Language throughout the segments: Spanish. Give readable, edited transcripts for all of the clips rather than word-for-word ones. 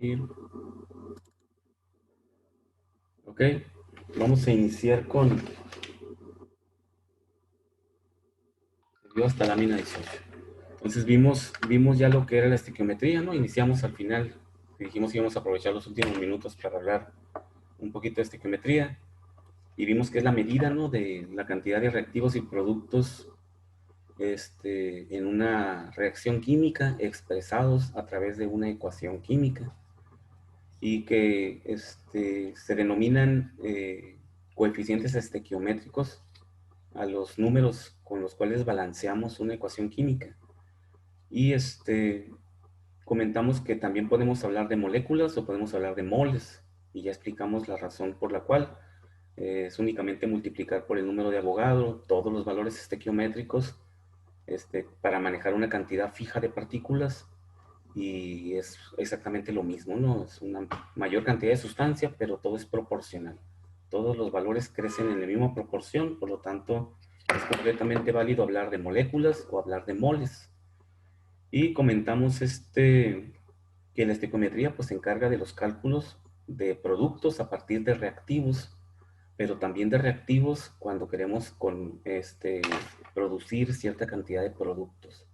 Y, ok, vamos a iniciar con dio hasta lámina 18. Entonces vimos ya lo que era la estequiometría, ¿no? Iniciamos al final, dijimos que íbamos a aprovechar los últimos minutos para hablar un poquito de estequiometría y vimos que es la medida, ¿no? De la cantidad de reactivos y productos en una reacción química expresados a través de una ecuación química y que se denominan coeficientes estequiométricos a los números con los cuales balanceamos una ecuación química. Y comentamos que también podemos hablar de moléculas o podemos hablar de moles, y ya explicamos la razón por la cual es únicamente multiplicar por el número de Avogadro todos los valores estequiométricos para manejar una cantidad fija de partículas, y es exactamente lo mismo, ¿no? Es una mayor cantidad de sustancia, pero todo es proporcional. Todos los valores crecen en la misma proporción, por lo tanto, es completamente válido hablar de moléculas o hablar de moles. Y comentamos que la estequiometría pues se encarga de los cálculos de productos a partir de reactivos, pero también de reactivos cuando queremos producir cierta cantidad de productos.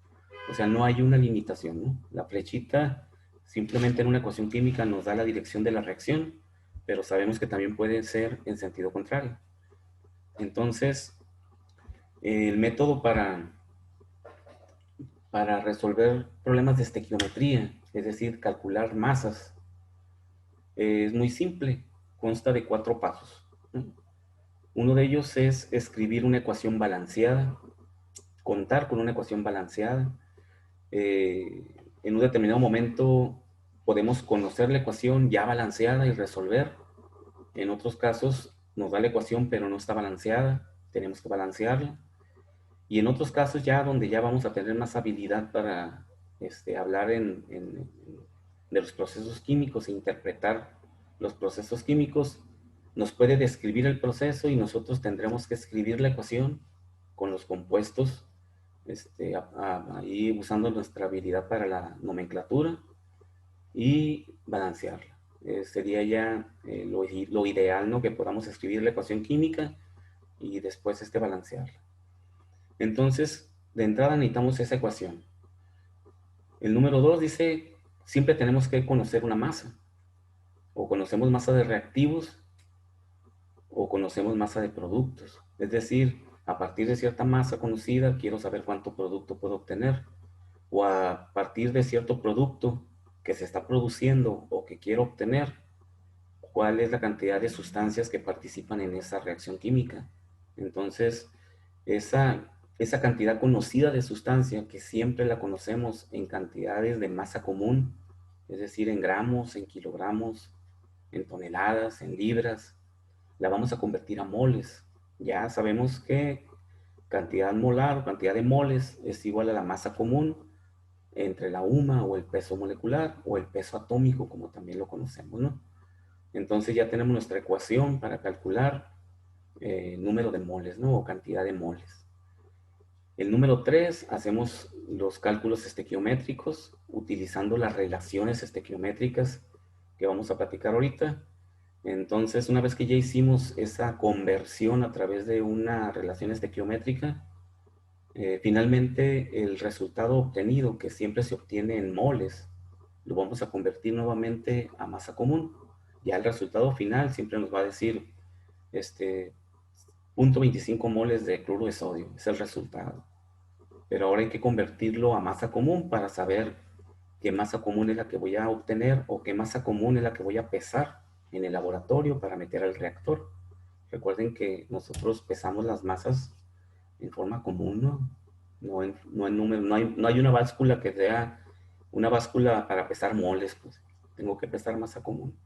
O sea, no hay una limitación, ¿no? La flechita simplemente en una ecuación química nos da la dirección de la reacción, pero sabemos que también puede ser en sentido contrario. Entonces, el método para resolver problemas de estequiometría, es decir, calcular masas, es muy simple, consta de 4 pasos, ¿no? Uno de ellos es escribir una ecuación balanceada, contar con una ecuación balanceada. En un determinado momento podemos conocer la ecuación ya balanceada y resolver. En otros casos nos da la ecuación pero no está balanceada, tenemos que balancearla. Y en otros casos ya donde ya vamos a tener más habilidad para hablar de los procesos químicos e interpretar los procesos químicos, nos puede describir el proceso y nosotros tendremos que escribir la ecuación con los compuestos, ahí usando nuestra habilidad para la nomenclatura y balancearla. Sería ya lo ideal, ¿no? Que podamos escribir la ecuación química y después balancearla. Entonces, de entrada necesitamos esa ecuación. El número 2 dice, siempre tenemos que conocer una masa. O conocemos masa de reactivos o conocemos masa de productos. Es decir, a partir de cierta masa conocida, quiero saber cuánto producto puedo obtener. O a partir de cierto producto que se está produciendo o que quiero obtener, cuál es la cantidad de sustancias que participan en esa reacción química. Entonces, esa cantidad conocida de sustancia, que siempre la conocemos en cantidades de masa común, es decir, en gramos, en kilogramos, en toneladas, en libras, la vamos a convertir a moles. Ya sabemos que cantidad molar o cantidad de moles es igual a la masa común entre la UMA o el peso molecular o el peso atómico, como también lo conocemos, ¿no? Entonces ya tenemos nuestra ecuación para calcular número de moles, ¿no? O cantidad de moles. El número 3, hacemos los cálculos estequiométricos utilizando las relaciones estequiométricas que vamos a platicar ahorita. Entonces, una vez que ya hicimos esa conversión a través de una relación estequiométrica, finalmente el resultado obtenido, que siempre se obtiene en moles, lo vamos a convertir nuevamente a masa común. Ya el resultado final siempre nos va a decir este, 0.25 moles de cloruro de sodio, es el resultado. Pero ahora hay que convertirlo a masa común para saber qué masa común es la que voy a obtener o qué masa común es la que voy a pesar en el laboratorio para meter al reactor. Recuerden que nosotros pesamos las masas en forma común, ¿no? No en número, no hay una báscula que sea una báscula para pesar moles, pues tengo que pesar masa común.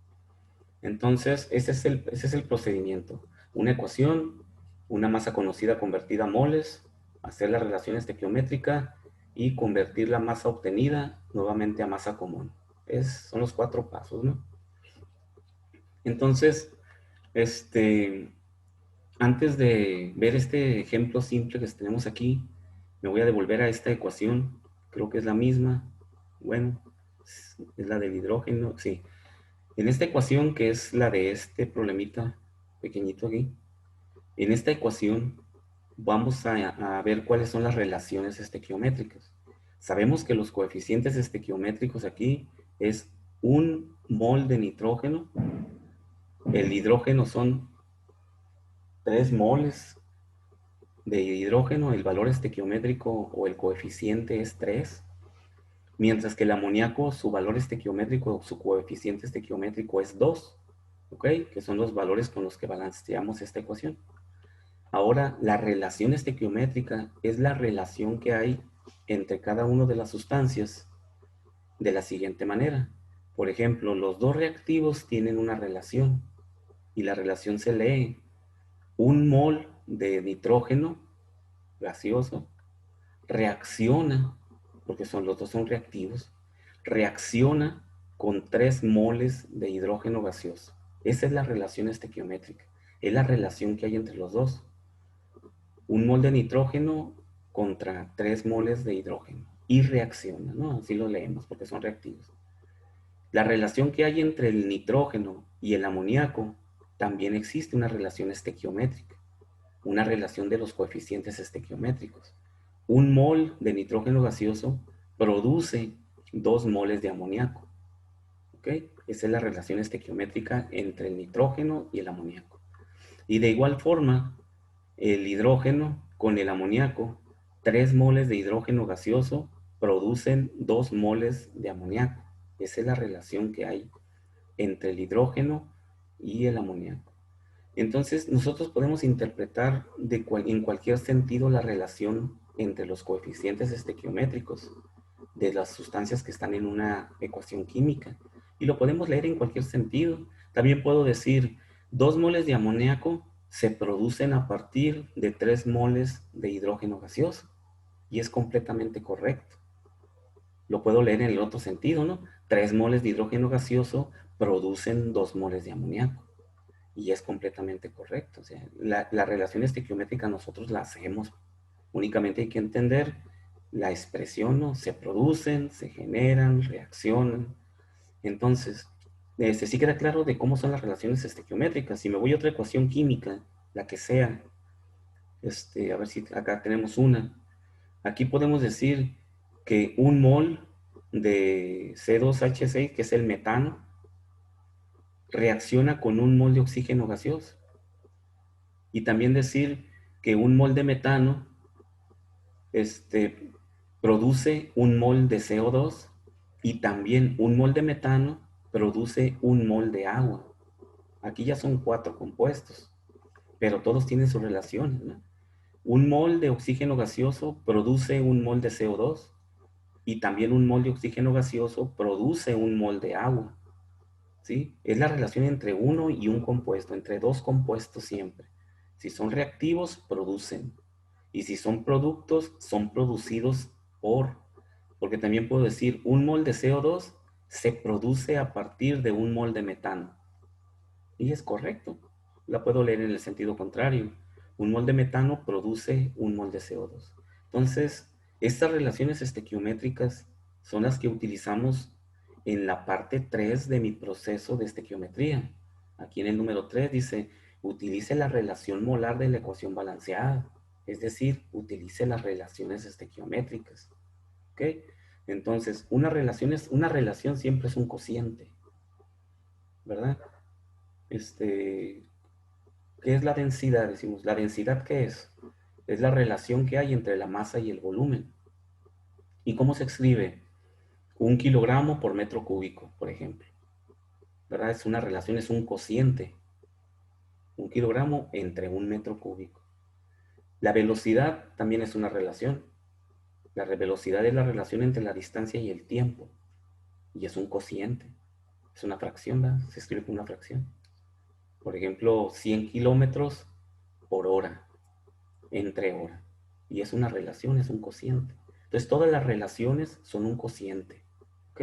Entonces, ese es el procedimiento. Una ecuación, una masa conocida convertida a moles, hacer la relación estequiométrica y convertir la masa obtenida nuevamente a masa común. Son los 4 pasos, ¿no? Entonces, antes de ver este ejemplo simple que tenemos aquí, me voy a devolver a esta ecuación. Creo que es la misma. Bueno, Es la del hidrógeno, sí. En esta ecuación, que es la de este problemita pequeñito aquí, en esta ecuación vamos a ver cuáles son las relaciones estequiométricas. Sabemos que los coeficientes estequiométricos aquí es un mol de nitrógeno. El hidrógeno son 3 moles de hidrógeno. El valor estequiométrico o el coeficiente es 3. Mientras que el amoníaco, su valor estequiométrico o su coeficiente estequiométrico es 2. ¿Ok? Que son los valores con los que balanceamos esta ecuación. Ahora, la relación estequiométrica es la relación que hay entre cada una de las sustancias de la siguiente manera. Por ejemplo, los dos reactivos tienen una relación y la relación se lee: un mol de nitrógeno gaseoso reacciona, porque los dos son reactivos, reacciona con 3 moles de hidrógeno gaseoso. Esa es la relación estequiométrica. Es la relación que hay entre los dos. Un mol de nitrógeno contra 3 moles de hidrógeno. Y reacciona, ¿no? Así lo leemos porque son reactivos. La relación que hay entre el nitrógeno y el amoníaco, también existe una relación estequiométrica, una relación de los coeficientes estequiométricos. Un mol de nitrógeno gaseoso produce 2 moles de amoníaco. ¿Ok? Esa es la relación estequiométrica entre el nitrógeno y el amoníaco. Y de igual forma, el hidrógeno con el amoníaco, 3 moles de hidrógeno gaseoso producen 2 moles de amoníaco. Esa es la relación que hay entre el hidrógeno y el amoníaco. Entonces, nosotros podemos interpretar en cualquier sentido la relación entre los coeficientes estequiométricos de las sustancias que están en una ecuación química. Y lo podemos leer en cualquier sentido. También puedo decir, 2 moles de amoníaco se producen a partir de 3 moles de hidrógeno gaseoso. Y es completamente correcto. Lo puedo leer en el otro sentido, ¿no? 3 moles de hidrógeno gaseoso producen 2 moles de amoníaco. Y es completamente correcto. O sea, la relación estequiométrica nosotros la hacemos. Únicamente hay que entender la expresión, ¿no? Se producen, se generan, reaccionan. Entonces, sí queda claro de cómo son las relaciones estequiométricas. Si me voy a otra ecuación química, la que sea, a ver si acá tenemos una. Aquí podemos decir que un mol de C2H6, que es el metano, reacciona con un mol de oxígeno gaseoso. Y también decir que un mol de metano produce un mol de CO2 y también un mol de metano produce un mol de agua. Aquí ya son 4 compuestos, pero todos tienen sus relaciones, ¿no? Un mol de oxígeno gaseoso produce un mol de CO2 y también un mol de oxígeno gaseoso produce un mol de agua. ¿Sí? Es la relación entre uno y un compuesto, entre dos compuestos siempre. Si son reactivos, producen. Y si son productos, son producidos porque también puedo decir, un mol de CO2 se produce a partir de un mol de metano. Y es correcto. La puedo leer en el sentido contrario. Un mol de metano produce un mol de CO2. Entonces, estas relaciones estequiométricas son las que utilizamos en la parte 3 de mi proceso de estequiometría. Aquí en el número 3 dice, utilice la relación molar de la ecuación balanceada. Es decir, utilice las relaciones estequiométricas. ¿Ok? Entonces, una relación siempre es un cociente, ¿verdad? ¿Qué es la densidad? Decimos, ¿la densidad qué es? Es la relación que hay entre la masa y el volumen. ¿Y cómo se escribe? 1 kilogramo por metro cúbico, por ejemplo. ¿Verdad? Es una relación, es un cociente. 1 kilogramo entre 1 metro cúbico. La velocidad también es una relación. La velocidad es la relación entre la distancia y el tiempo. Y es un cociente. Es una fracción, ¿verdad? Se escribe como una fracción. Por ejemplo, 100 kilómetros por hora, entre hora. Y es una relación, es un cociente. Entonces, todas las relaciones son un cociente. ¿Ok?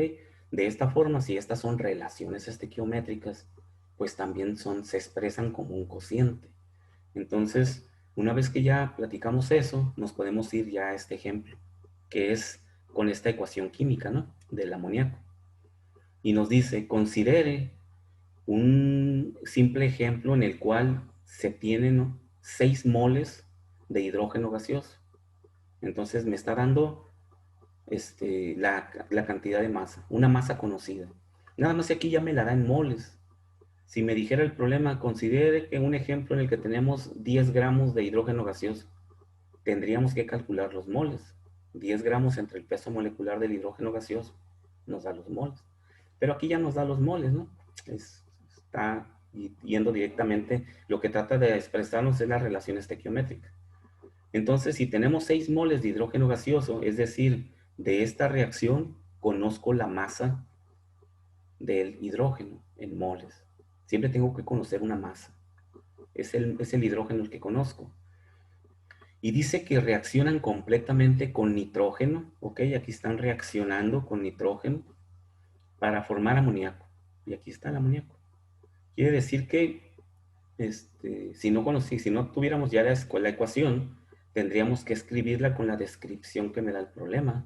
De esta forma, si estas son relaciones estequiométricas, pues también se expresan como un cociente. Entonces, una vez que ya platicamos eso, nos podemos ir ya a este ejemplo, que es con esta ecuación química, ¿no? Del amoníaco. y nos dice, considere un simple ejemplo en el cual se tienen 6 moles de hidrógeno gaseoso. Entonces me está dando la cantidad de masa, una masa conocida. Nada más aquí ya me la da en moles. Si me dijera el problema, considere que un ejemplo en el que tenemos 10 gramos de hidrógeno gaseoso, tendríamos que calcular los moles. 10 gramos entre el peso molecular del hidrógeno gaseoso nos da los moles. Pero aquí ya nos da los moles, ¿no? Está yendo directamente, lo que trata de expresarnos es la relación estequiométrica. Entonces, si tenemos 6 moles de hidrógeno gaseoso, es decir, de esta reacción conozco la masa del hidrógeno en moles. Siempre tengo que conocer una masa. Es el hidrógeno el que conozco. Y dice que reaccionan completamente con nitrógeno, ¿ok? Aquí están reaccionando con nitrógeno para formar amoníaco. Y aquí está el amoníaco. Quiere decir que si no tuviéramos ya la ecuación, tendríamos que escribirla con la descripción que me da el problema.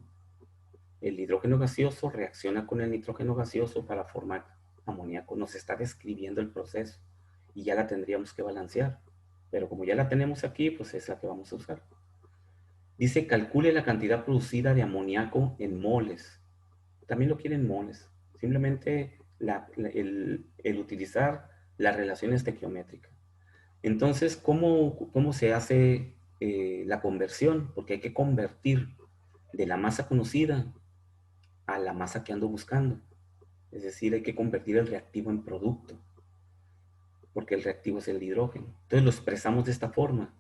El hidrógeno gaseoso reacciona con el nitrógeno gaseoso para formar amoníaco. Nos está describiendo el proceso y ya la tendríamos que balancear. Pero como ya la tenemos aquí, pues es la que vamos a usar. Dice, calcule la cantidad producida de amoníaco en moles. También lo quiere en moles. Simplemente el utilizar la relación estequiométrica. Entonces, ¿cómo se hace la conversión? Porque hay que convertir de la masa conocida a la masa que ando buscando. Es decir, hay que convertir el reactivo en producto, porque el reactivo es el hidrógeno. Entonces lo expresamos de esta forma.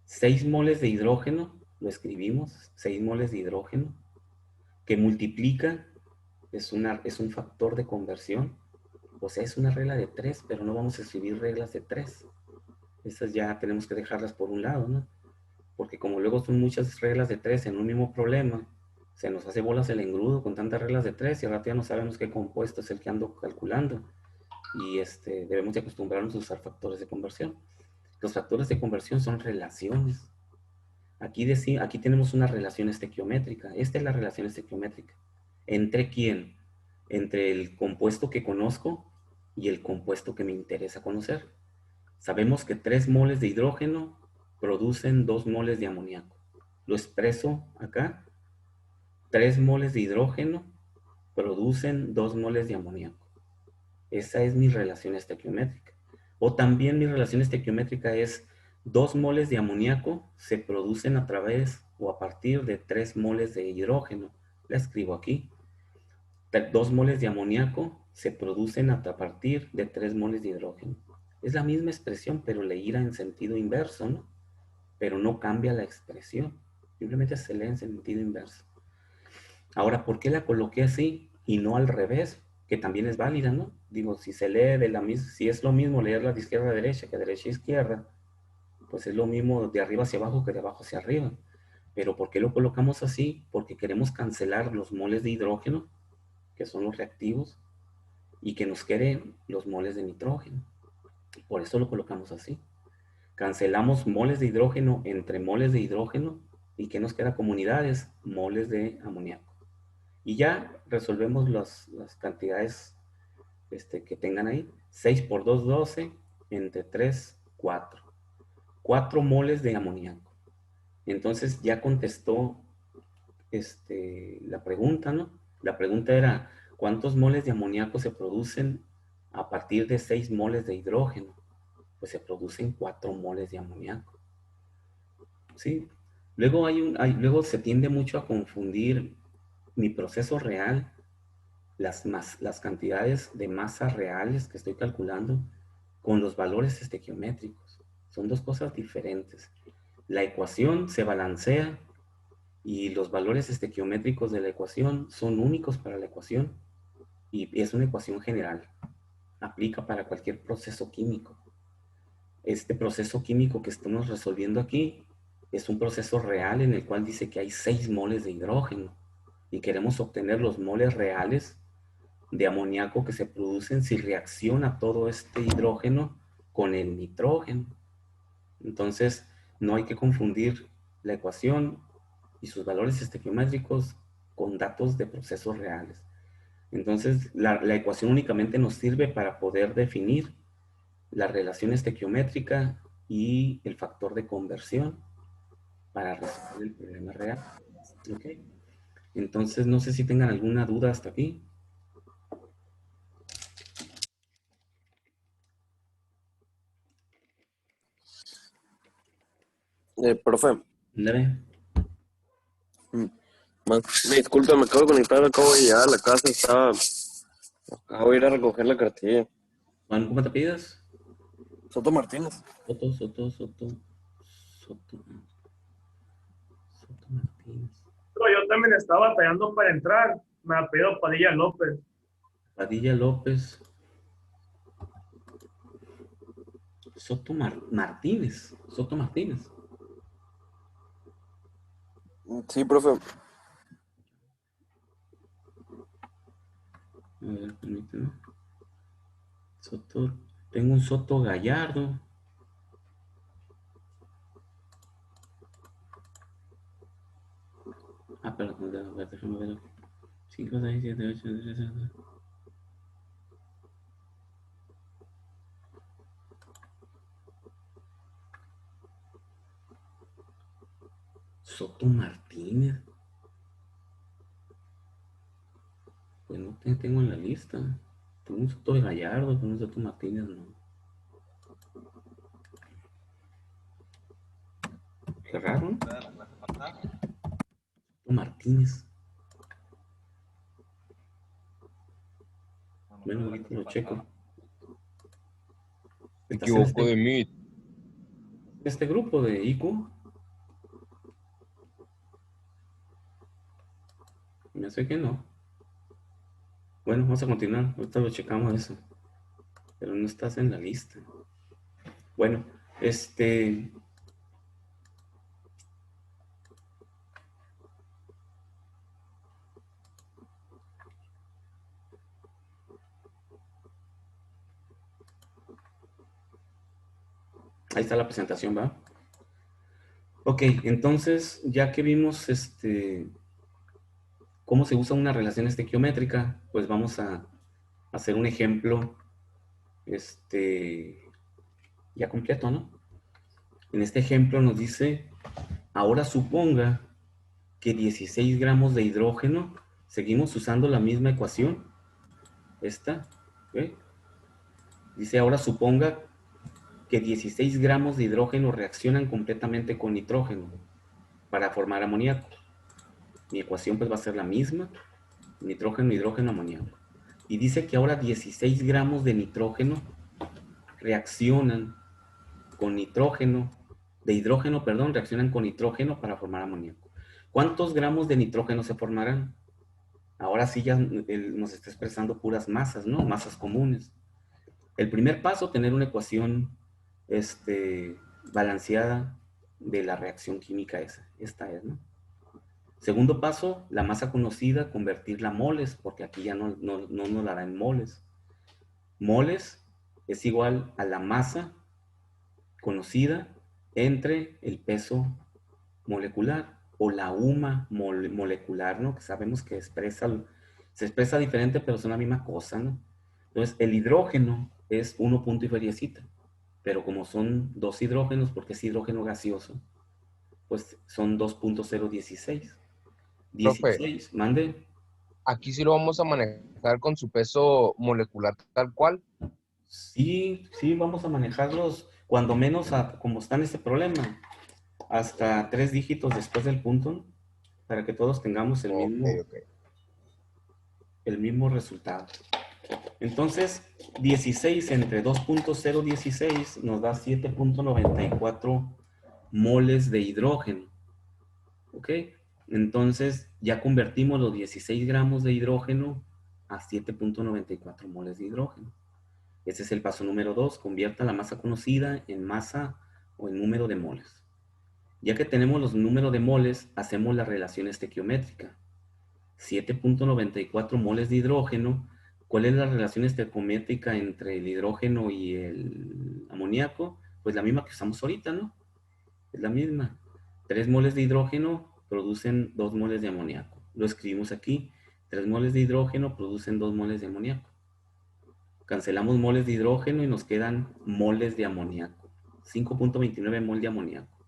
6 moles de hidrógeno, lo escribimos, 6 moles de hidrógeno, que multiplica, es un factor de conversión, o sea, es una regla de 3, pero no vamos a escribir reglas de 3. Esas ya tenemos que dejarlas por un lado, ¿no? Porque como luego son muchas reglas de 3 en un mismo problema, se nos hace bolas el engrudo con tantas reglas de 3 y al rato ya no sabemos qué compuesto es el que ando calculando. Y debemos de acostumbrarnos a usar factores de conversión. Los factores de conversión son relaciones. Aquí tenemos una relación estequiométrica. Esta es la relación estequiométrica. ¿Entre quién? Entre el compuesto que conozco y el compuesto que me interesa conocer. Sabemos que 3 moles de hidrógeno producen 2 moles de amoníaco. Lo expreso acá. 3 moles de hidrógeno producen 2 moles de amoníaco. Esa es mi relación estequiométrica. O también mi relación estequiométrica es 2 moles de amoníaco se producen a través o a partir de 3 moles de hidrógeno. La escribo aquí. 2 moles de amoníaco se producen a partir de 3 moles de hidrógeno. Es la misma expresión, pero leída en sentido inverso, ¿no? Pero no cambia la expresión. Simplemente se lee en sentido inverso. Ahora, ¿por qué la coloqué así y no al revés? Que también es válida, ¿no? Digo, si se lee si es lo mismo leerla de izquierda a derecha que de derecha a izquierda, pues es lo mismo de arriba hacia abajo que de abajo hacia arriba. Pero ¿por qué lo colocamos así? Porque queremos cancelar los moles de hidrógeno, que son los reactivos, y que nos queden los moles de nitrógeno. Por eso lo colocamos así. Cancelamos moles de hidrógeno entre moles de hidrógeno, y ¿qué nos queda como unidades? Moles de amoníaco. Y ya resolvemos las cantidades que tengan ahí. 6 por 2, 12, entre 3, 4. 4 moles de amoníaco. Entonces ya contestó la pregunta, ¿no? La pregunta era, ¿cuántos moles de amoníaco se producen a partir de 6 moles de hidrógeno? Pues se producen 4 moles de amoníaco. ¿Sí? Luego se tiende mucho a confundir mi proceso real, las cantidades de masa reales que estoy calculando con los valores estequiométricos. Son dos cosas diferentes. La ecuación se balancea y los valores estequiométricos de la ecuación son únicos para la ecuación y es una ecuación general. Aplica para cualquier proceso químico. Este proceso químico que estamos resolviendo aquí es un proceso real en el cual dice que hay 6 moles de hidrógeno y queremos obtener los moles reales de amoníaco que se producen si reacciona todo este hidrógeno con el nitrógeno. Entonces, no hay que confundir la ecuación y sus valores estequiométricos con datos de procesos reales. Entonces, la ecuación únicamente nos sirve para poder definir la relación estequiométrica y el factor de conversión para resolver el problema real. ¿Ok? Entonces, no sé si tengan alguna duda hasta aquí. Profe, Ándale. me disculpe, me acabo de conectar, acabo de llegar a la casa, acabo de ir a recoger la cartilla. Juan, ¿cómo te pides? Soto Martínez. Soto, Soto, Soto, Soto, Soto Martínez. Yo también estaba batallando para entrar. Me ha pedido Padilla López. Padilla López. Soto Martínez. Soto Martínez. Sí, profe. A ver, permíteme. Soto. Tengo un Soto Gallardo. Ah, perdón, a ver, déjame ver. 5, 6, 7, 8, 9, 10. Soto Martínez. Pues no te tengo en la lista. Tengo un Soto Gallardo, pero un Soto Martínez no. Qué raro, ¿no? Soto Martínez. Bueno, ahorita lo checo. Me ¿Estás en equivoco de mí. este grupo de IQ? Me hace que no. Bueno, vamos a continuar. Ahorita lo checamos eso. Pero no estás en la lista. Bueno, ahí está la presentación, ¿va? Ok, entonces, ya que vimos cómo se usa una relación estequiométrica, pues vamos a hacer un ejemplo ya completo, ¿no? En este ejemplo nos dice, ahora suponga que 16 gramos de hidrógeno, seguimos usando la misma ecuación, esta, ¿ok? Dice, ahora suponga que 16 gramos de hidrógeno reaccionan completamente con nitrógeno para formar amoníaco. Mi ecuación pues va a ser la misma, nitrógeno, hidrógeno, amoníaco. Y dice que ahora 16 gramos de nitrógeno reaccionan con nitrógeno, de hidrógeno, perdón, reaccionan con nitrógeno para formar amoníaco. ¿Cuántos gramos de nitrógeno se formarán? Ahora sí ya nos está expresando puras masas, ¿no? Masas comunes. El primer paso, tener una ecuación balanceada de la reacción química esa. Esta es, ¿no? Segundo paso, la masa conocida, convertirla a moles, porque aquí ya no nos la da en moles. Moles es igual a la masa conocida entre el peso molecular o la UMA molecular, ¿no? Que sabemos que se expresa diferente, pero son la misma cosa, ¿no? Entonces, el hidrógeno es 1 punto y feriecita, pero como son dos hidrógenos, porque es hidrógeno gaseoso, pues son 2.016. Profe, 16, mande. aquí sí lo vamos a manejar con su peso molecular tal cual. Sí, sí, vamos a manejarlos cuando menos como está en este problema, hasta 3 dígitos después del punto, para que todos tengamos Ok, ok. el mismo resultado. Entonces, 16 entre 2.016 nos da 7.94 moles de hidrógeno. ¿Ok? Entonces, ya convertimos los 16 gramos de hidrógeno a 7.94 moles de hidrógeno. Ese es el paso número 2. Convierta la masa conocida en masa o en número de moles. Ya que tenemos los números de moles, hacemos la relación estequiométrica. 7.94 moles de hidrógeno. ¿Cuál es la relación estequiométrica entre el hidrógeno y el amoníaco? Pues la misma que usamos ahorita, ¿no? Es la misma. 3 moles de hidrógeno producen 2 moles de amoníaco. Lo escribimos aquí. 3 moles de hidrógeno producen 2 moles de amoníaco. Cancelamos moles de hidrógeno y nos quedan moles de amoníaco. 5.29 mol de amoníaco.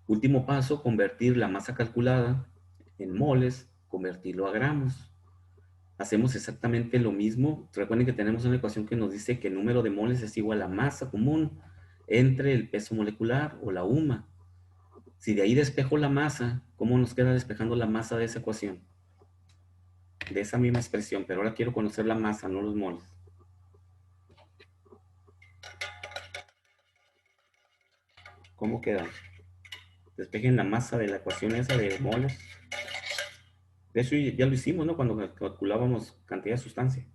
Último paso, convertir la masa calculada en moles, convertirlo a gramos. Hacemos exactamente lo mismo. Recuerden que tenemos una ecuación que nos dice que el número de moles es igual a masa común entre el peso molecular o la UMA. Si de ahí despejo la masa, ¿cómo nos queda despejando la masa de esa ecuación? De esa misma expresión, pero ahora quiero conocer la masa, no los moles. ¿Cómo queda? Despejen la masa de la ecuación esa de moles. De hecho, ya lo hicimos, ¿no? Cuando calculábamos cantidad de sustancia.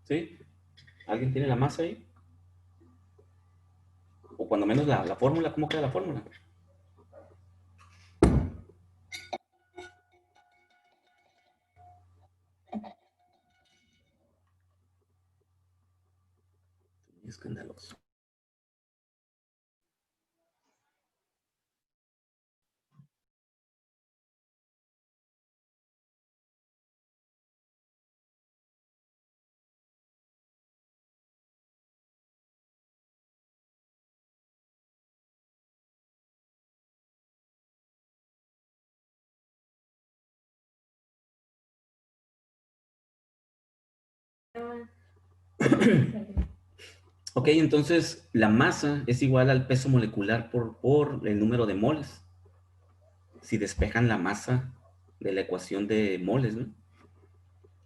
¿Sí? ¿Alguien tiene la masa ahí? O cuando menos la fórmula, ¿cómo queda la fórmula? Escandaloso. Ok, entonces la masa es igual al peso molecular por el número de moles. Si despejan la masa de la ecuación de moles, ¿no?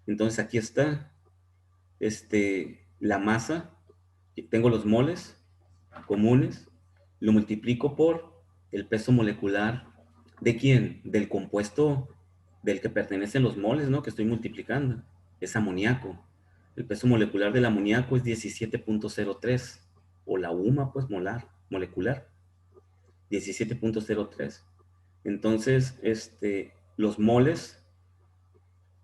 Entonces aquí está la masa, tengo los moles comunes, lo multiplico por el peso molecular ¿de quién? Del compuesto del que pertenecen los moles, ¿no? Que estoy multiplicando. Es amoníaco. El peso molecular del amoníaco es 17.03, o la UMA, pues, molecular, 17.03. Entonces, los moles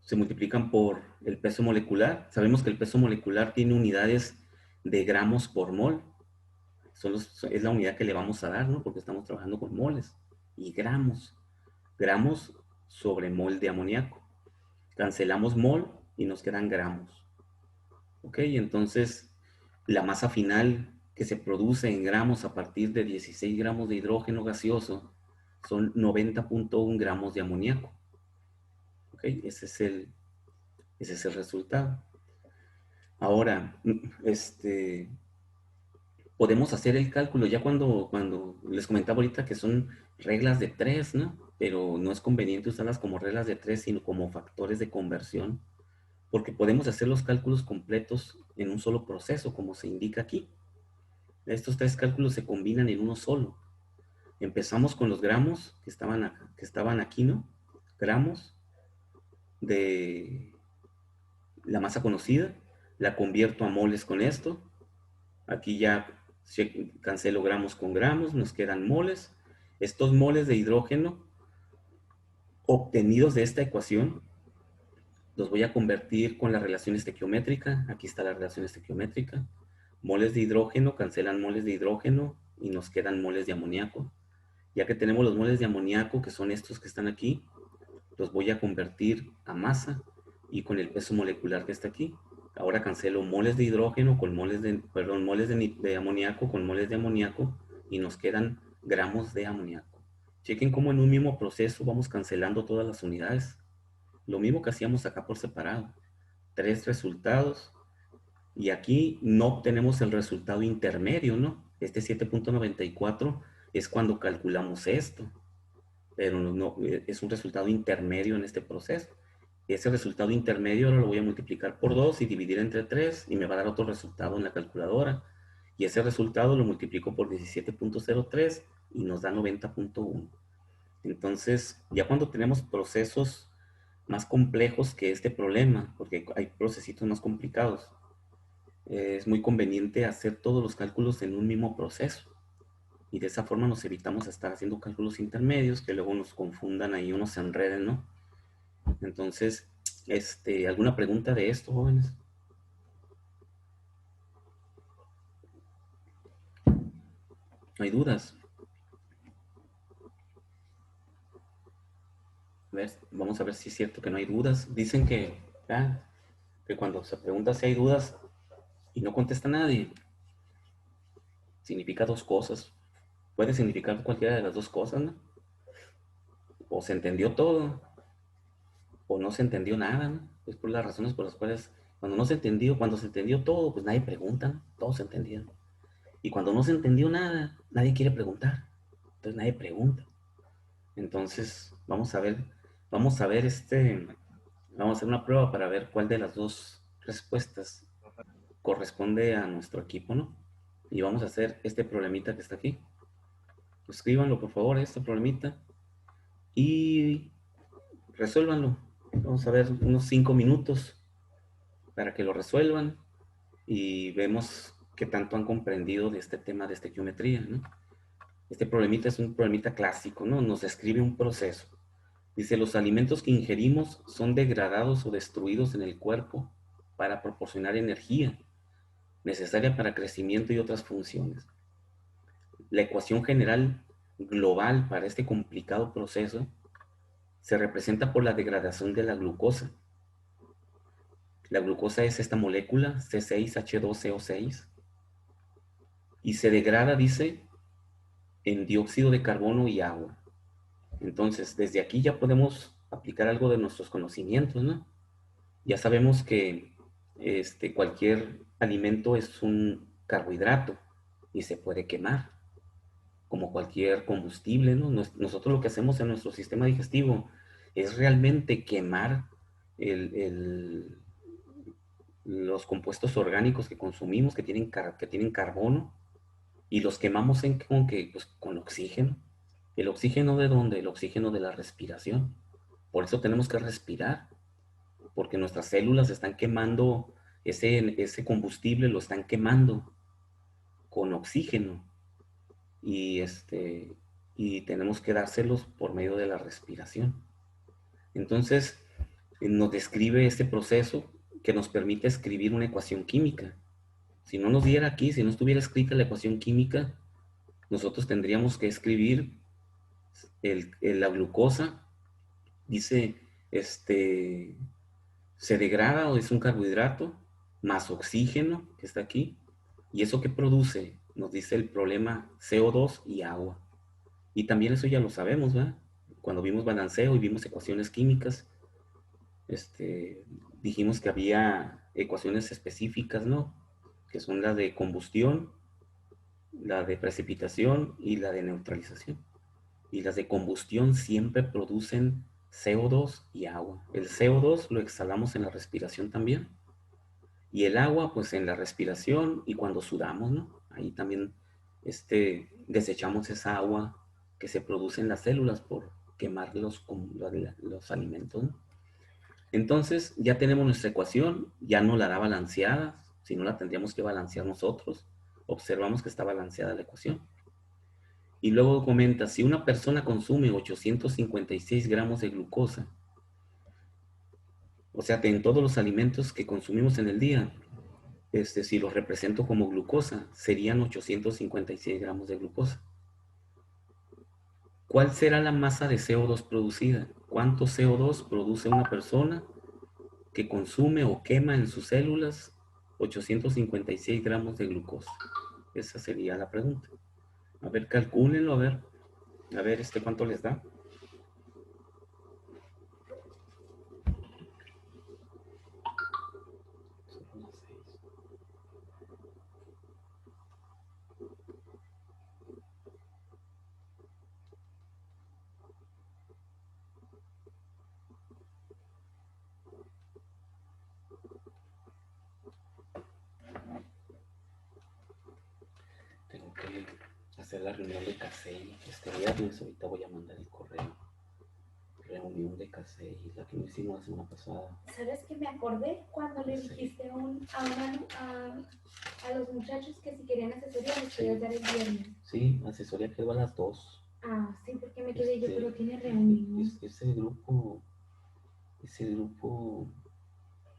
se multiplican por el peso molecular. Sabemos que el peso molecular tiene unidades de gramos por mol. Es la unidad que le vamos a dar, ¿no? Porque estamos trabajando con moles. Y gramos. Gramos sobre mol de amoníaco. Cancelamos mol y nos quedan gramos. ¿Ok? Entonces, la masa final que se produce en gramos a partir de 16 gramos de hidrógeno gaseoso son 90.1 gramos de amoníaco. ¿Ok? Ese es el resultado. Ahora, podemos hacer el cálculo ya cuando les comentaba ahorita que son reglas de 3, ¿no? Pero no es conveniente usarlas como reglas de 3, sino como factores de conversión, porque podemos hacer los cálculos completos en un solo proceso, como se indica aquí. Estos 3 cálculos se combinan en uno solo. Empezamos con los gramos que estaban aquí, ¿no? Gramos de la masa conocida, la convierto a moles con esto. Aquí ya cancelo gramos con gramos, nos quedan moles. Estos moles de hidrógeno obtenidos de esta ecuación los voy a convertir con la relación estequiométrica. Aquí está la relación estequiométrica. Moles de hidrógeno cancelan moles de hidrógeno y nos quedan moles de amoníaco. Ya que tenemos los moles de amoníaco, que son estos que están aquí, los voy a convertir a masa y con el peso molecular que está aquí. Ahora cancelo moles de hidrógeno con moles de amoníaco con moles de amoníaco y nos quedan gramos de amoníaco. Chequen cómo en un mismo proceso vamos cancelando todas las unidades. Lo mismo que hacíamos acá por separado. 3 resultados y aquí no obtenemos el resultado intermedio, ¿no? Este 7.94 es cuando calculamos esto, pero no, es un resultado intermedio en este proceso. Ese resultado intermedio ahora lo voy a multiplicar por 2 y dividir entre 3 y me va a dar otro resultado en la calculadora. Y ese resultado lo multiplico por 17.03 y nos da 90.1. Entonces, ya cuando tenemos procesos más complejos que este problema, porque hay procesitos más complicados, es muy conveniente hacer todos los cálculos en un mismo proceso Y de esa forma nos evitamos estar haciendo cálculos intermedios que luego nos confundan ahí, unos se enreden, ¿no? Entonces, ¿alguna pregunta de esto, jóvenes? ¿No hay dudas? A ver, vamos a ver si es cierto que no hay dudas. Dicen que cuando se pregunta si hay dudas y no contesta nadie, significa dos cosas. Puede significar cualquiera de las dos cosas, ¿no? O se entendió todo, o no se entendió nada, ¿no? Es por las razones por las cuales cuando se entendió todo, pues nadie pregunta, ¿no? Todos se entendieron. Y cuando no se entendió nada, nadie quiere preguntar. Entonces nadie pregunta. Entonces, vamos a ver vamos a hacer una prueba para ver cuál de las dos respuestas corresponde a nuestro equipo, ¿no? Y vamos a hacer este problemita que está aquí. Escríbanlo, por favor, este problemita. Y resuélvanlo. Vamos a ver unos 5 minutos para que lo resuelvan y vemos qué tanto han comprendido de este tema de estequiometría, ¿no? Este problemita es un problemita clásico, ¿no? Nos describe un proceso. Dice, los alimentos que ingerimos son degradados o destruidos en el cuerpo para proporcionar energía necesaria para crecimiento y otras funciones. La ecuación general global para este complicado proceso se representa por la degradación de la glucosa. La glucosa es esta molécula, C6H12O6, y se degrada, dice, en dióxido de carbono y agua. Entonces, desde aquí ya podemos aplicar algo de nuestros conocimientos, ¿no? Ya sabemos que cualquier alimento es un carbohidrato y se puede quemar, como cualquier combustible, ¿no? Nosotros lo que hacemos en nuestro sistema digestivo es realmente quemar el, los compuestos orgánicos que consumimos, que tienen carbono, y los quemamos pues, con oxígeno. ¿El oxígeno de dónde? El oxígeno de la respiración. Por eso tenemos que respirar, porque nuestras células están quemando ese combustible, lo están quemando con oxígeno. Y, y tenemos que dárselos por medio de la respiración. Entonces, nos describe este proceso que nos permite escribir una ecuación química. Si no nos diera aquí, si no estuviera escrita la ecuación química, nosotros tendríamos que escribir la glucosa, dice, se degrada o es un carbohidrato, más oxígeno, que está aquí, y eso que produce, nos dice el problema CO2 y agua. Y también eso ya lo sabemos, ¿verdad? Cuando vimos balanceo y vimos ecuaciones químicas, dijimos que había ecuaciones específicas, ¿no? Que son la de combustión, la de precipitación y la de neutralización. Y las de combustión siempre producen CO2 y agua. El CO2 lo exhalamos en la respiración también. Y el agua, pues en la respiración y cuando sudamos, ¿no? Ahí también desechamos esa agua que se produce en las células por quemar los alimentos, ¿no? Entonces ya tenemos nuestra ecuación, ya no la da balanceada, si no la tendríamos que balancear nosotros. Observamos que está balanceada la ecuación. Y luego comenta, si una persona consume 856 gramos de glucosa, o sea, en todos los alimentos que consumimos en el día, si los represento como glucosa, serían 856 gramos de glucosa. ¿Cuál será la masa de CO2 producida? ¿Cuánto CO2 produce una persona que consume o quema en sus células 856 gramos de glucosa? Esa sería la pregunta. A ver, calcúlenlo, a ver, ¿cuánto les da? Tengo que hacer la reunión de CASEI este viernes, ahorita voy a mandar el correo. reunión de K6, la que no hicimos la semana pasada. ¿Sabes qué me acordé cuando le Sí. dijiste a los muchachos que si querían asesoría les Sí. podías dar el viernes? Sí, asesoría quedó a las 2. Ah, sí, porque me quedé yo, Este, pero tiene reunión. ese grupo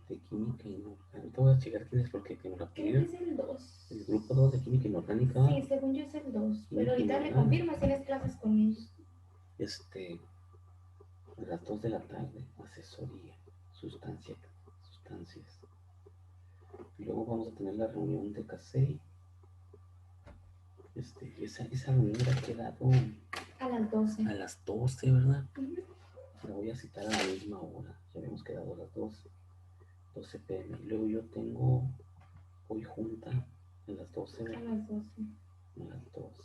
de química inorgánica. Ahorita voy a checar quién es porque que me lo Creo pidió. que es el 2. El grupo 2 de química inorgánica. Sí, según yo es el 2. Química Pero ahorita me inorgánica. confirmas, tienes clases con ellos. A las 2 de la tarde, asesoría, sustancias. Y luego vamos a tener la reunión de CASEI. Esa reunión ha quedado A las 12. a las 12, ¿verdad? Ujú. La voy a citar a la misma hora. Ya habíamos quedado a las 12 p.m. Y luego yo tengo hoy junta a las 12, A ¿verdad? las 12. A las 12.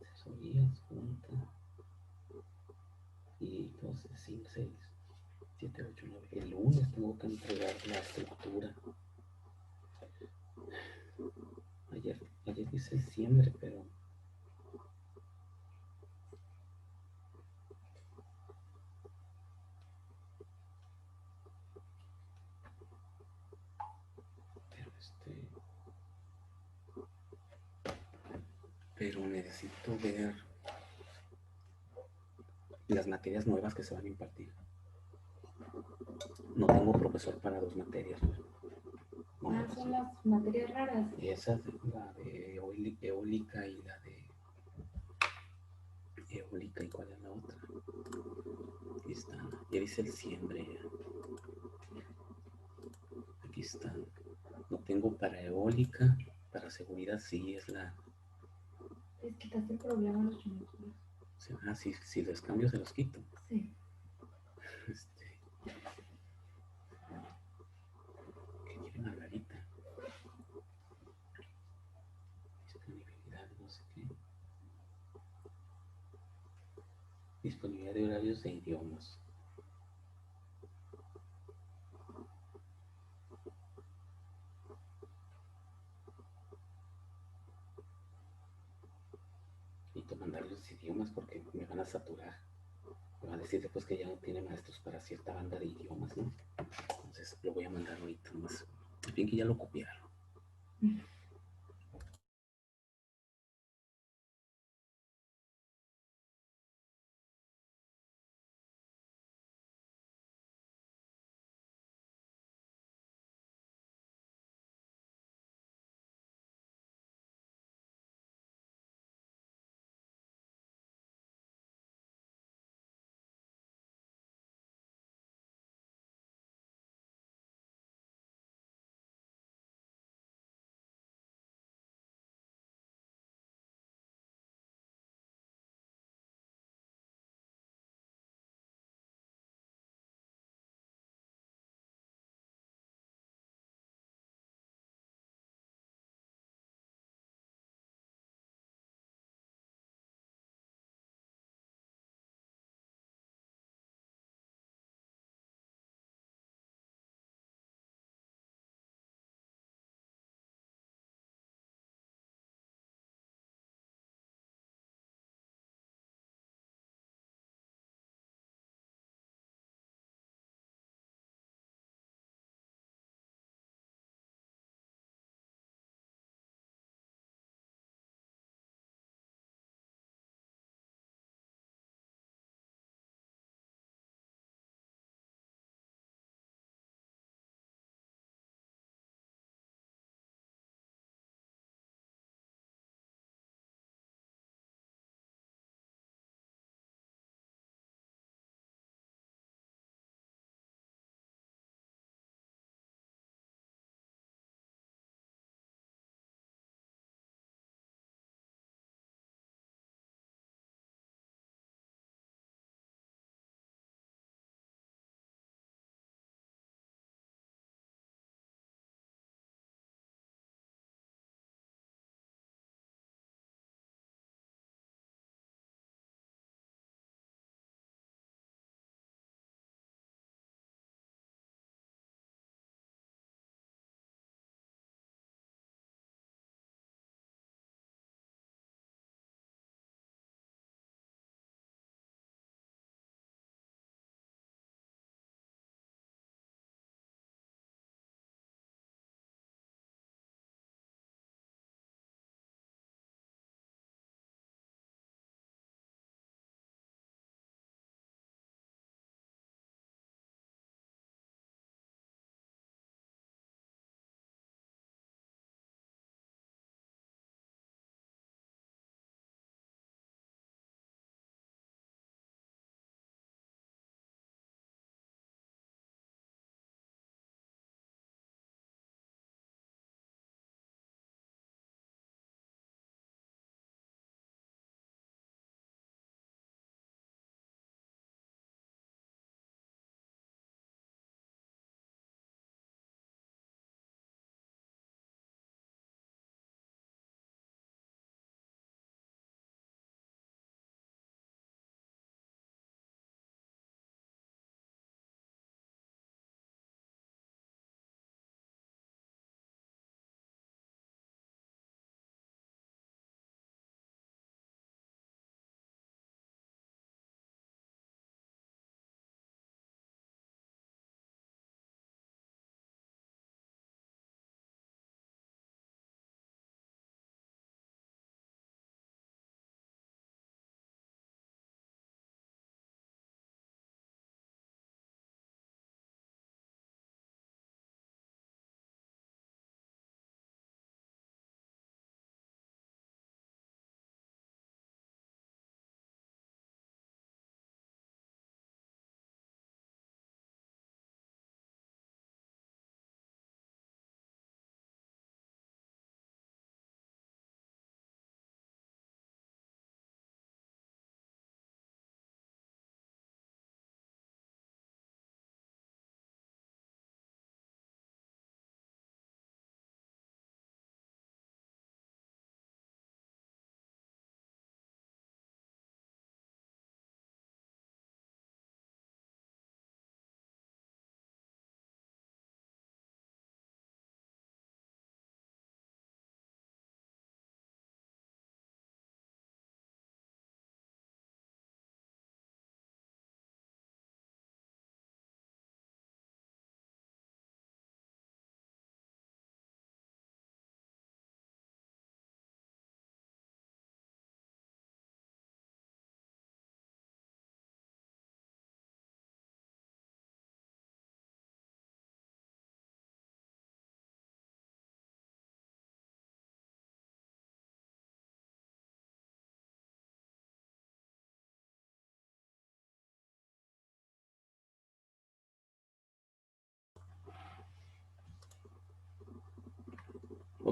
Asesorías, junta. Y 12, 5, 6, 7, 8, 9. El lunes tengo que entregar la estructura. Ayer dice diciembre, pero pero necesito ver las materias nuevas que se van a impartir. No tengo profesor para 2 materias. Ah, son las materias raras. Esa, la de eólica y la de eólica, ¿y cuál es la otra? Aquí están. Ya dice el diciembre. Aquí están. No tengo para eólica, para seguridad sí es la. Les quitaste el problema a los chinitos. Si los cambio se los quito. Sí. ¿Qué quiere Margarita? Disponibilidad, no sé qué. Disponibilidad de horarios de idiomas. Necesito mandar los idiomas porque me van a saturar. Me van a decir después que ya no tiene maestros para cierta banda de idiomas, ¿no? Entonces lo voy a mandar ahorita más. Bien que ya lo copiaron.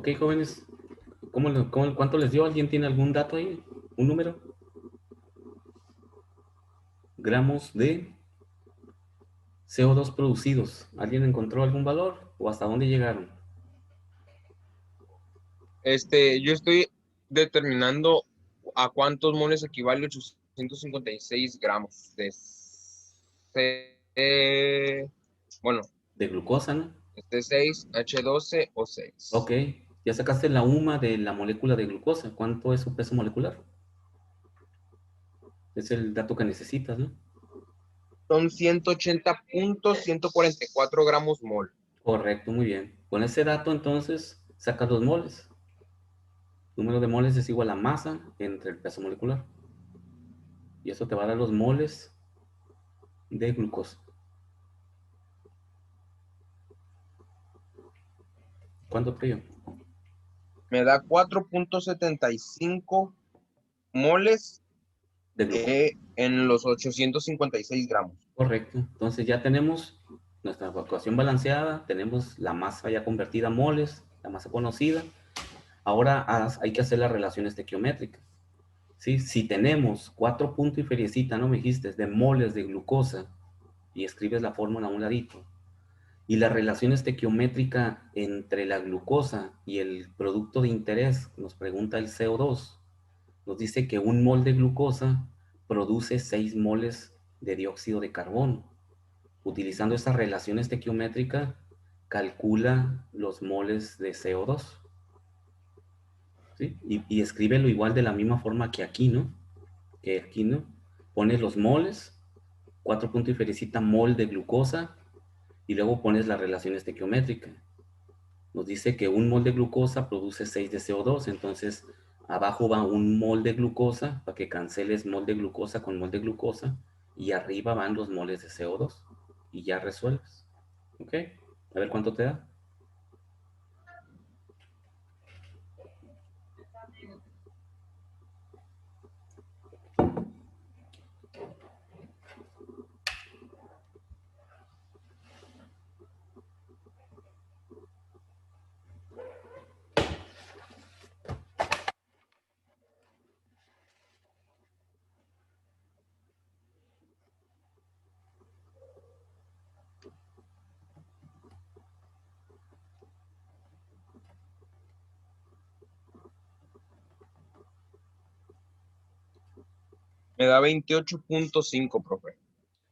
Ok, jóvenes, ¿cuánto les dio? ¿Alguien tiene algún dato ahí? ¿Un número? Gramos de CO2 producidos. ¿Alguien encontró algún valor? ¿O hasta dónde llegaron? Yo estoy determinando a cuántos moles equivale 856 gramos bueno, De glucosa, ¿no? 6H12O6. Ok, ya sacaste la UMA de la molécula de glucosa. ¿Cuánto es su peso molecular? Es el dato que necesitas, ¿no? Son 180.144 gramos mol. Correcto, muy bien. Con ese dato, entonces, sacas los moles. Número de moles es igual a masa entre el peso molecular. Y eso te va a dar los moles de glucosa. ¿Cuánto te dio? Me da 4.75 moles De glucosa. en los 856 gramos. Correcto. Entonces ya tenemos nuestra ecuación balanceada, tenemos la masa ya convertida a moles, la masa conocida. Ahora hay que hacer la relación estequiométrica. ¿Sí? Si tenemos 4 puntos y feriecita, no me dijiste, de moles de glucosa, y escribes la fórmula a un ladito, y la relación estequiométrica entre la glucosa y el producto de interés, nos pregunta el CO2, nos dice que un mol de glucosa produce 6 moles de dióxido de carbono. Utilizando esa relación estequiométrica, calcula los moles de CO2. ¿Sí? Y escríbelo igual de la misma forma que aquí, ¿no? Que aquí, ¿no? Pones los moles, 4 puntos y felicita mol de glucosa, y luego pones la relación estequiométrica. Nos dice que un mol de glucosa produce 6 de CO2, entonces abajo va un mol de glucosa, para que canceles mol de glucosa con mol de glucosa, y arriba van los moles de CO2, y ya resuelves. ¿Ok? A ver cuánto te da. Me da 28.5, profe.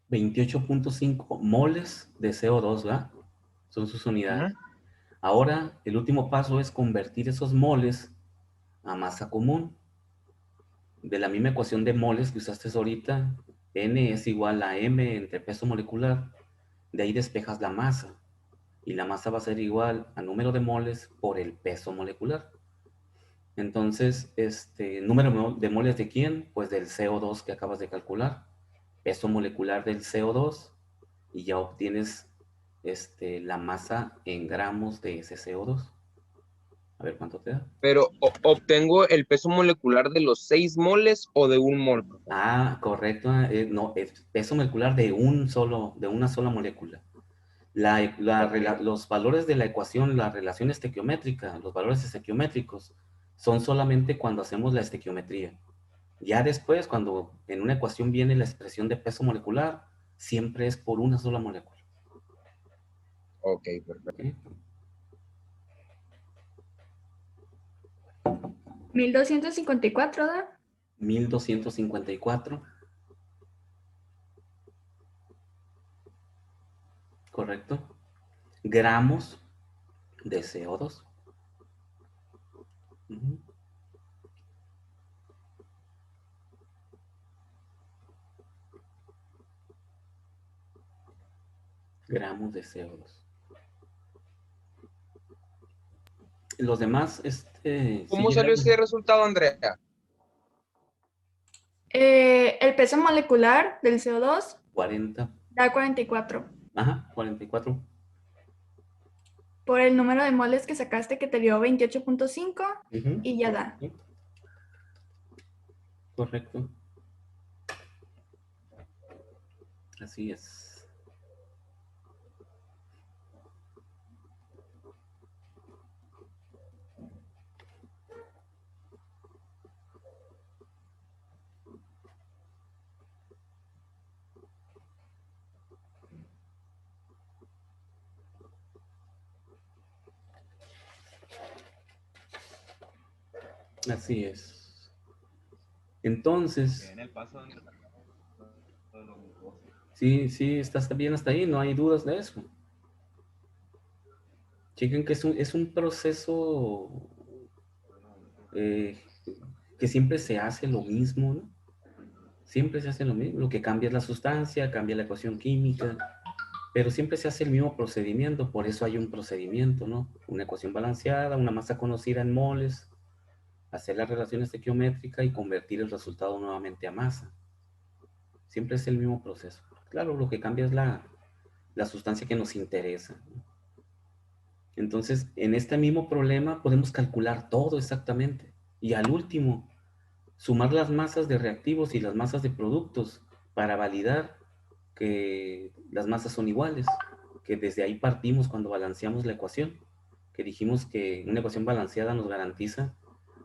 28.5 moles de CO2, ¿verdad? Son sus unidades. Ujú. Ahora, el último paso es convertir esos moles a masa común. De la misma ecuación de moles que usaste ahorita, N es igual a M entre peso molecular. De ahí despejas la masa. Y la masa va a ser igual a número de moles por el peso molecular. Entonces, número de moles de quién? Pues del CO2 que acabas de calcular. Peso molecular del CO2 y ya obtienes la masa en gramos de ese CO2. A ver cuánto te da. Pero obtengo el peso molecular de los 6 moles o de un mol, profe. Ah, correcto. No, es peso molecular de de una sola molécula. Ok. Los valores de la ecuación, la relación estequiométrica, los valores estequiométricos, son solamente cuando hacemos la estequiometría. Ya después, cuando en una ecuación viene la expresión de peso molecular, siempre es por una sola molécula. Ok, perfecto. ¿Ok? 1254, ¿da? 1254, correcto. Gramos de CO2. Ujú. Gramos de CO2. Los demás, sí ¿Cómo salió ese llegaron. resultado, Andrea? El peso molecular del CO2 40. da 44. Ajá, 44. Por el número de moles que sacaste que te dio 28.5 Ujú, y ya da. correcto. Correcto. Así es. Así es. Entonces, En el paso de sí, estás bien hasta ahí, no hay dudas de eso. Chequen que es un proceso eh, que siempre se hace lo mismo, ¿no? Siempre se hace lo mismo. Lo que cambia es la sustancia, cambia la ecuación química, pero siempre se hace el mismo procedimiento. Por eso hay un procedimiento, ¿no? Una ecuación balanceada, una masa conocida en moles, hacer las relaciones estequiométricas y convertir el resultado nuevamente a masa. Siempre es el mismo proceso. Claro, lo que cambia es la sustancia que nos interesa, ¿no? Entonces, en este mismo problema podemos calcular todo exactamente. Y al último, sumar las masas de reactivos y las masas de productos para validar que las masas son iguales, que desde ahí partimos cuando balanceamos la ecuación, que dijimos que una ecuación balanceada nos garantiza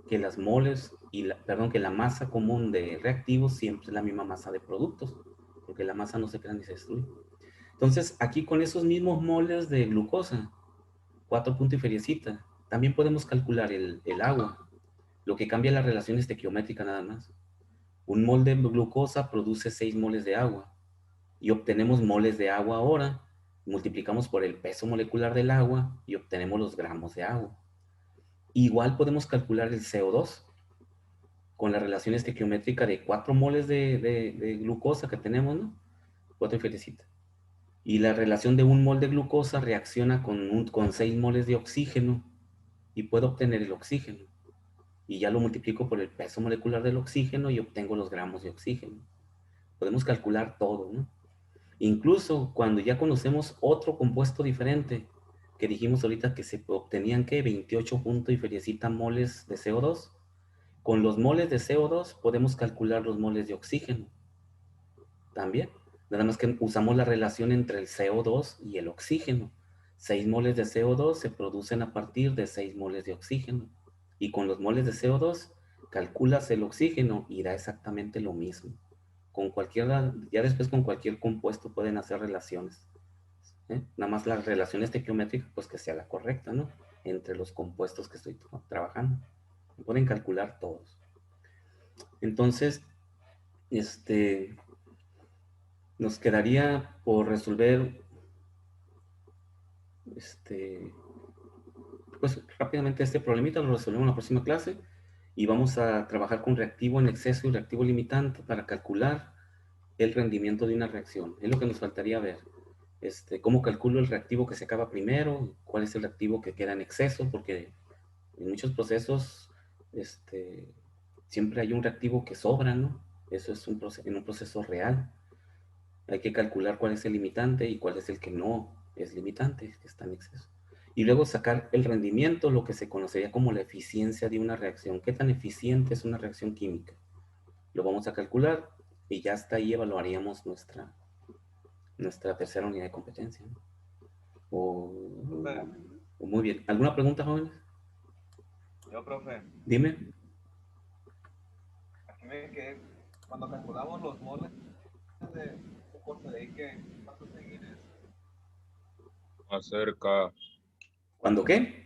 que las moles que la masa común de reactivos siempre es la misma masa de productos, porque la masa no se crea ni se destruye. Entonces, aquí con esos mismos moles de glucosa, 4 punto y feriecita, también podemos calcular el agua, lo que cambia la relación estequiométrica nada más. Un mol de glucosa produce 6 moles de agua y obtenemos moles de agua ahora, multiplicamos por el peso molecular del agua y obtenemos los gramos de agua. Igual podemos calcular el CO2 con la relación estequiométrica de 4 moles de glucosa que tenemos, ¿no? 4 y feriecita. Y la relación de un mol de glucosa reacciona con 6 moles de oxígeno y puedo obtener el oxígeno. Y ya lo multiplico por el peso molecular del oxígeno y obtengo los gramos de oxígeno. Podemos calcular todo, ¿no? Incluso cuando ya conocemos otro compuesto diferente, que dijimos ahorita que se obtenían, ¿qué? 28 punto y feriecita moles de CO2. Con los moles de CO2 podemos calcular los moles de oxígeno. También. Nada más que usamos la relación entre el CO2 y el oxígeno. 6 moles de CO2 se producen a partir de 6 moles de oxígeno. Y con los moles de CO2 calculas el oxígeno y da exactamente lo mismo. Con cualquiera, ya después con cualquier compuesto pueden hacer relaciones. Nada más la relación estequiométrica, pues que sea la correcta, ¿no? Entre los compuestos que estoy trabajando. Pueden calcular todos. Entonces, nos quedaría por resolver, pues rápidamente este problemita, lo resolvemos en la próxima clase y vamos a trabajar con reactivo en exceso y reactivo limitante para calcular el rendimiento de una reacción. Es lo que nos faltaría ver. Cómo calculo el reactivo que se acaba primero, cuál es el reactivo que queda en exceso, porque en muchos procesos siempre hay un reactivo que sobra, ¿no? Eso es en un proceso real. Hay que calcular cuál es el limitante y cuál es el que no es limitante, que está en exceso. Y luego sacar el rendimiento, lo que se conocería como la eficiencia de una reacción. ¿Qué tan eficiente es una reacción química? Lo vamos a calcular y ya hasta ahí evaluaríamos nuestra tercera unidad de competencia, ¿no? O muy bien. ¿Alguna pregunta, jóvenes? Yo, profe, Dime. aquí me quedé. Cuando calculamos los moles de glucosa, de ahí que paso a seguir es Acerca. ¿Cuándo qué?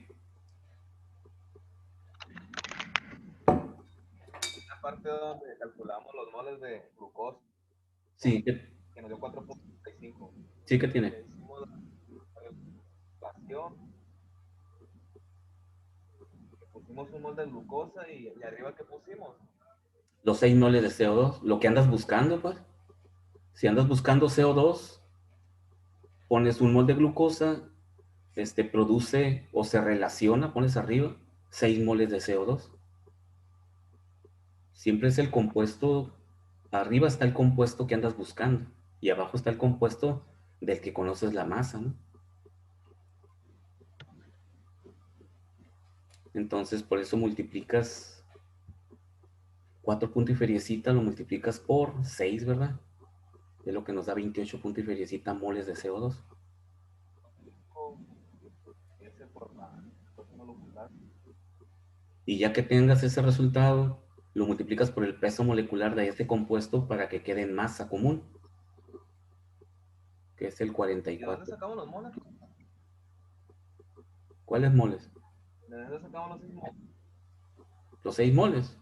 la parte donde calculamos los moles de glucosa, Sí, que nos dio 4.35. sí que tiene. Le hicimos la relación, que pusimos un mol de glucosa y arriba que pusimos. Los 6 moles de CO2, lo que andas buscando, pues. Si andas buscando CO2, pones un mol de glucosa, produce o se relaciona, pones arriba 6 moles de CO2. Siempre es el compuesto, arriba está el compuesto que andas buscando y abajo está el compuesto del que conoces la masa, ¿no? Entonces, por eso multiplicas 4 punto y feriecita, lo multiplicas por 6, ¿verdad? Es lo que nos da 28 punto y feriecita moles de CO2. Ese por la ecuación molecular. Y ya que tengas ese resultado, lo multiplicas por el peso molecular de este compuesto para que quede en masa común, que es el ¿Y de 44. dónde sacamos los moles? ¿Cuáles moles? ¿De dónde sacamos los 6 moles? los 6 moles.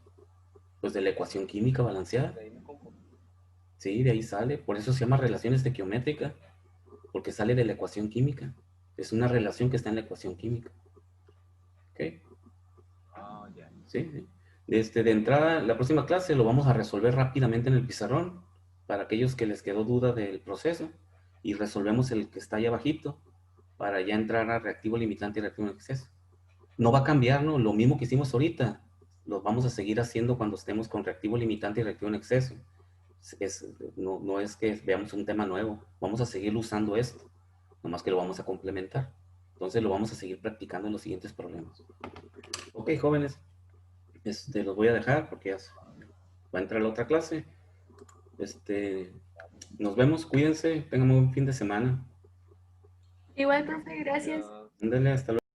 Pues de la ecuación química balanceada. De ahí me confundí. Sí, de ahí sale. Por eso se llama relación estequiométrica, porque sale de la ecuación química. Es una relación que está en la ecuación química. ¿Ok? Ah, ya. Sí, sí. De entrada, la próxima clase lo vamos a resolver rápidamente en el pizarrón para aquellos que les quedó duda del proceso y resolvemos el que está ahí abajito para ya entrar a reactivo limitante y reactivo en exceso. No va a cambiar, ¿no? Lo mismo que hicimos ahorita, lo vamos a seguir haciendo cuando estemos con reactivo limitante y reactivo en exceso. No es que veamos un tema nuevo, vamos a seguir usando esto, nomás que lo vamos a complementar. Entonces lo vamos a seguir practicando en los siguientes problemas. Ok, jóvenes, los voy a dejar porque ya va a entrar la otra clase. Nos vemos, cuídense, tengan un buen fin de semana. Igual, profe, gracias. Ya. Ándale, hasta luego.